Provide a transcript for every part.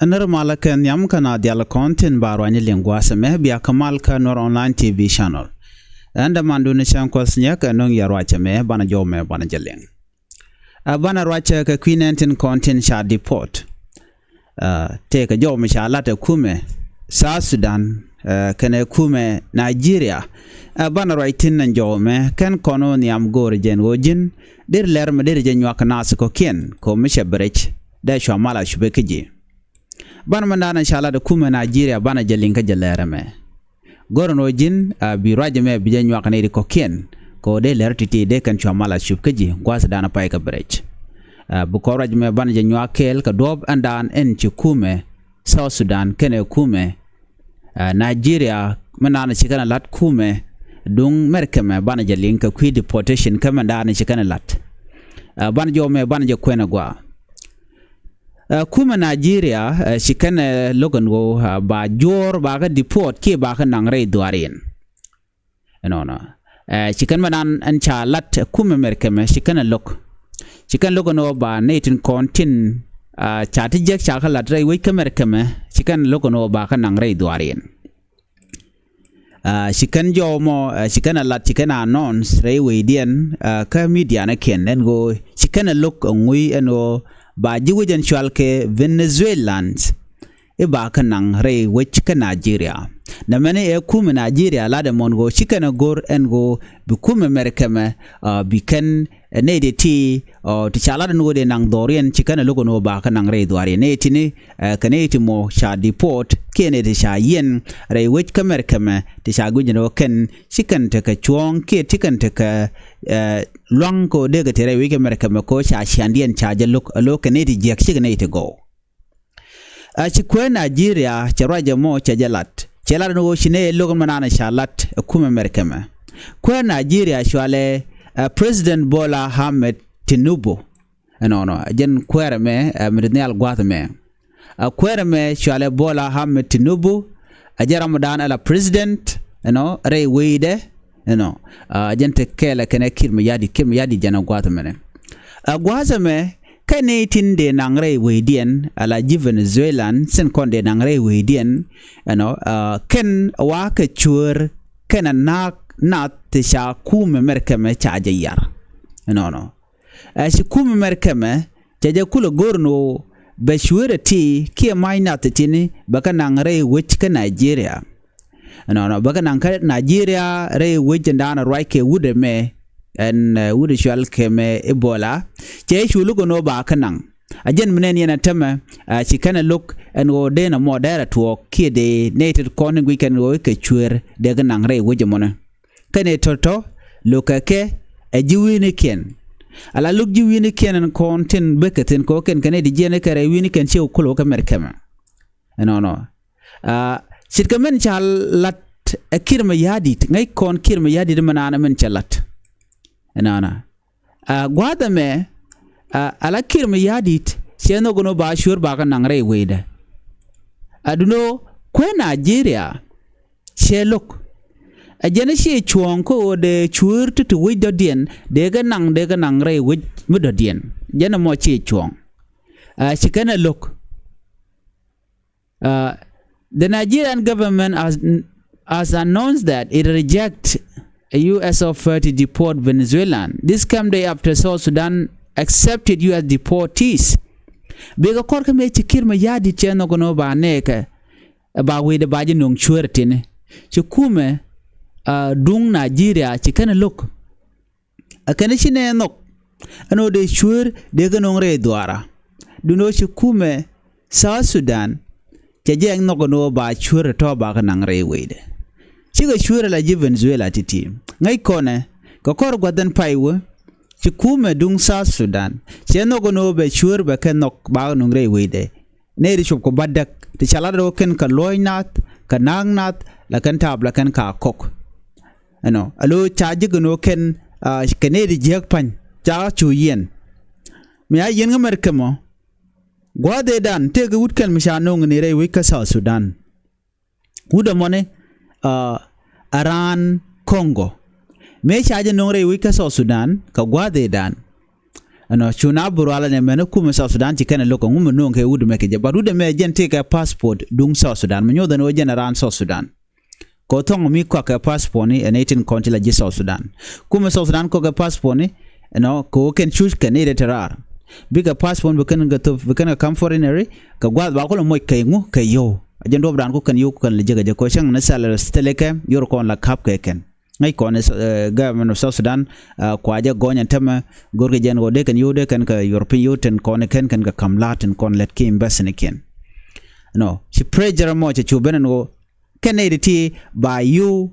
Anar malaka nyam kana dial content baro any lingua seme bia kamal ka Nuer online TV channel. Anda mandu ni shankos nyaka nong ya racha me bana jome bana jeleng. Bana racha ka queen content sha deport. Take a jome sha lata kuumɛ South Sudan kene kuumɛ Nigeria. Bana writing and jome kan kono nyam gore jen wojin der lerme der jen yak nas ko kien ko misha brech da shamala shubekiji. Bana mandana inshallah da kuumɛ Nigeria bana jelinka jelereme. Gorono jin bi rajame bi jen yak ne ko kien ko de lertiti de kan shamala shubekiji gwas dana pai ka brech. Buko rajame bana jen yakel ka dob andan en ci kuumɛ South Sudan kene kuumɛ Nigeria mandana chikana lat kuumɛ dung merkeme bana jelinka kui deportation kama ndana chikana lat bana jome bana je kwena gwa kuumɛ Nigeria chikana logan go ba jor ba ga deport ke ba ka nangre duarin no chikan manan an cha lat kuumɛ merkeme chikana lok chikan logan no ba netin kontin chati jek chaka lat rai we merkeme chikan logan no ba ka nangre duarin chikan jomo chikan lat chikan announce ray weydiɛn ka media na ken en go chikan look ngui eno ba jiwujen chalke Venezuelans e ba kanang ray wech ka Nigeria na mane e kuumɛ Nigeria la de mongo chikan gor en go bi kuumɛ merkeme bi ken ne de ti to chala no de nang dorien chikan logo no ba kanang ray doari ne tini kaneti mo sha deport kene de sha yen ray wech ka merkeme ti sha gujino ken chikan te ka chuong ke tikan te ka long ko de ga tere weke merkeme ko sha shandien chaje look lo kaneti jek chigne te go chi ko Nigeria charaje mo chajalat chelala no shine logo manana shalat kuumɛ merkeme ko Nigeria shwale President Bola Ahmed Tinubu no jen kwereme midnial gwatme kwereme shwale Bola Ahmed Tinubu ajara mudan ala president ray weyde jen te kele kene kiir yadi jana gwatme gwatme kane tinde nangre weydiɛn ala Venezuelan sen konde nangre weydiɛn ken wa ka chur kana na tisha kuumɛ merkeme chaje yar shi kuumɛ merkeme chaje kula gorno be shure ti ki maina tini baka nangre wech ka Nigeria baka nangka Nigeria re wech ndana raike wude me en wude shwal keme ebola che shulu gono ba kanang ajen menen yana tama shi kana look en go de na modera to ki de native corning weekend go ke chwer de ga nangre wech mona kane toto lokake ajiwini ken ala luk jiwini ken en kontin bekatin ko ken kane di jene kare wini ken chew kulo ka merkema sitkamen chal lat kirma yadi ngai kon kirma yadi de manana men chalat gwada me ala kirma yadi cheno gono ba shur ba ka nangre weda aduno ko Nigeria shelok ajene shi chuong ko de chur tu wi do dien de ga nang re wi do dien jena mo chi chuong shikana look the Nigerian government has announced that it rejects a US offer to deport Venezuelan. This came day after South Sudan accepted US deportees bega korka me chikir ma yadi cheno gono ba neka ba wi de ba jinung churtine chikume dung Nigeria chikana look akane shine nok ano de shure de ganong re duara duno chikume South Sudan chaje nok no ba shure to ba kanang re wede chiga shure la Venezuela titi ngai kone ko kor gwadan paiwo chikume dung South Sudan cheno gono be shure ba kanok ba nong re wede ne ri chop ko badak ti chala do ken ka loinat ka nangnat la kan tab la kan ka kok alo chaje gono ken kanedi jek pan cha chu yen me ay yen ngamer kemo gwade dan te ga wutkel mi sha no ngene re wi ka South Sudan wuda mone Aran Congo me chaje no re wi ka South Sudan ka gwade dan no chuna burala ne mena kuumɛ South Sudan ti kana loko ngum no ke wudu meke je barude me jen take a passport dung South Sudan menyo da no general South Sudan ko tong mi ko ka passport ni en 18 country la je South Sudan kuumɛ South Sudan ko ka passport ni no ko ken choose kan ne terar biga passport be kan ga to be kan come foreignary ka gwa ba ko mo kay ngu kay yo ajen do bran ko kan yo kan le je ko shang na sal steleke yor ko la kap ke ken ngai ko ne government of South Sudan ko aja gonya tema gorge jen go de kan yo de kan ka European Union ko ne kan ka kam latin kon let ki invest ne ken no she pressure mo che chuben go ken ne ti by you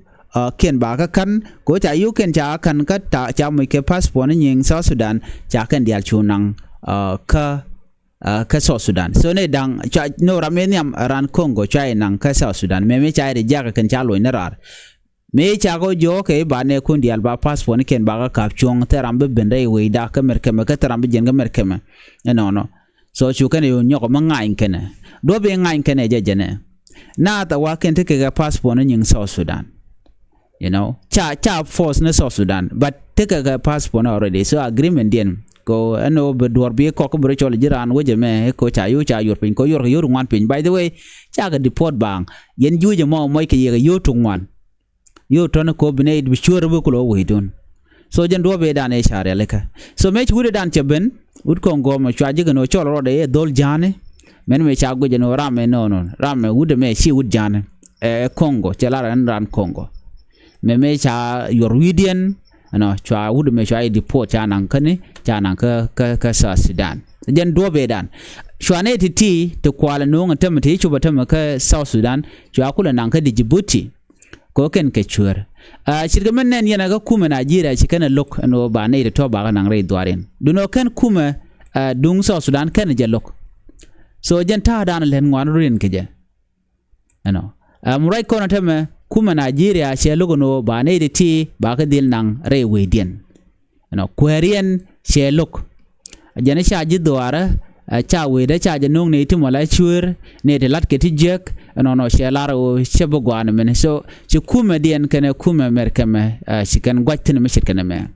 ken ba ka kan ko cha you ken cha kan ka ta cha mo ke passport ne ning South Sudan cha kan dial chunang ka South Sudan so ne dang cha no rameniam ran Congo cha nang ka South Sudan me cha de ja kan cha lo ne rar me cha go jo ke ba ne kun dial ba passport ne ken ba ka kap chung terambe bende we da ka merkeme ka terambe jen ga merkeme no so chu kan yo nyoko ma ngain ken do be ngain ken je jene na ta wa ken te ke passport ne ning South Sudan you know cha force ne South Sudan but take a passport already so agreement den ko ano be dor bi ko bro chol jiran wo je me ko cha yor pin ko yor ngwan pin by the way cha ga deport bang yen juje mo moy ke ye yo tu ngwan yo ton ko bine bi sure be ko wo hidon so jen do be dan e share leka so me chude dan cheben ud ko ngo ma cha jiga no chol ro de dol jane men me cha go je no rame no rame ud me shi ud jane Congo chala ran Congo me cha yor weydiɛn no cha wudu me cha deport cha nan kane cha nan ka South Sudan jen do be dan shwane ti to kwala no ngata mate chuba ta ka South Sudan cha kula nan ka Djibouti ko ken ke chur shirga men nen yana ga kuumɛ Nigeria shi kana lok no ba ne to ba nan re dwaren duno kan kuumɛ dung South Sudan kan je lok so jen ta dan len ngwan rin ke je no murai ko na teme kuumɛ Nigeria she logo no ba ne ti ba ka dil nang re weydiɛn no kwerien she lok jene sha ji doara cha we da cha janung ne ti mola chur ne de lat ke ti jek no she laro she bogwan men so ci kuumɛ dien kene kuumɛ merkeme shi kan gwatin me shi kan me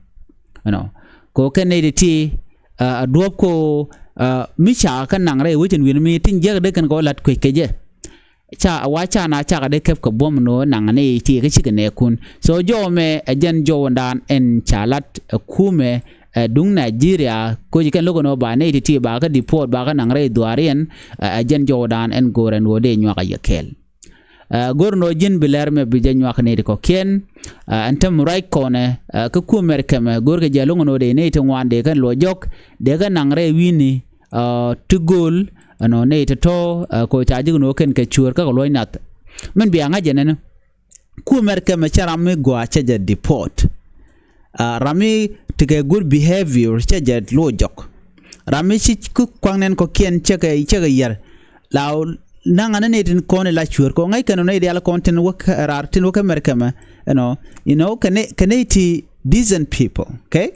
no ko ken ne ti adop ko mi cha kan nang re wutin win mi tin jek de kan ko lat ke je cha wa cha na cha de kep ko bom no nang ne ti ke shi ne kun so jo me ajen jo ndan en chalat kuumɛ dung Nigeria ko jikan logo no ba ne ti ba ka deport ba ka nang re duarien ajen jo dan en goren wo de nywa ka yekel gor no jin biler me bi jen nywa ka ne ko ken antem right kone ka kuumɛ keme gor ke jalo no de ne ti wande kan lo jok de ka nang re wini tugol no ne to ko cha ji no ken ke chur ka lo nat men bi anga jenen kuumɛ keme charam me go acha je deport rami tige good behavior chajet lojok rami chi ku kwangnen ko kien cheke yer law nangana ne tin kone la chur ko ngai kanu ne dia content work rar tin work merkama you know kane ti decent people okay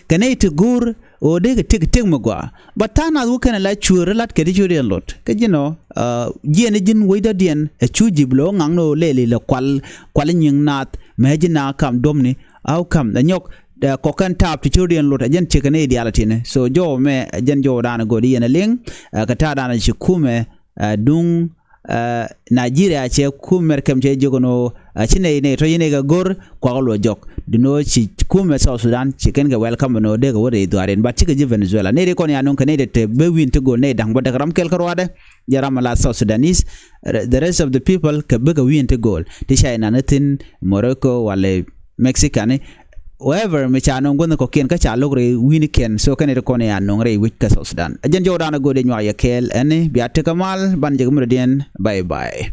kane ti gur o de tig magwa batana wo kana la chur lat ke di churi lot ke jien jin wida dien e chuji blo ngangno lele la kwal nying nat majina kam domni au kam da nyok da ko kan tap to children lot ajen chekane dialati ne so jo me ajen jo dana godi yana ling ka ta dana shi kuumɛ dung Nigeria che kuumɛ kem che jogono chine ne to yine ga gor ko lo jok dino chi kuumɛ South Sudan chicken ga welcome no de ga wore duaren ba chi ga Venezuela ne de kon ya non kane de te be win to go ne dang ba gram kel karwade jaram la South Sudanese the rest of the people ka be ga win to goal ti China natin Morocco wale Mexican whoever me cha non gono ko ken ka cha logre wini ken so kan ko ne an ngre wit ka Sudan ajen jodana gode nywa yakel ene biate kamal ban jegum redien bye bye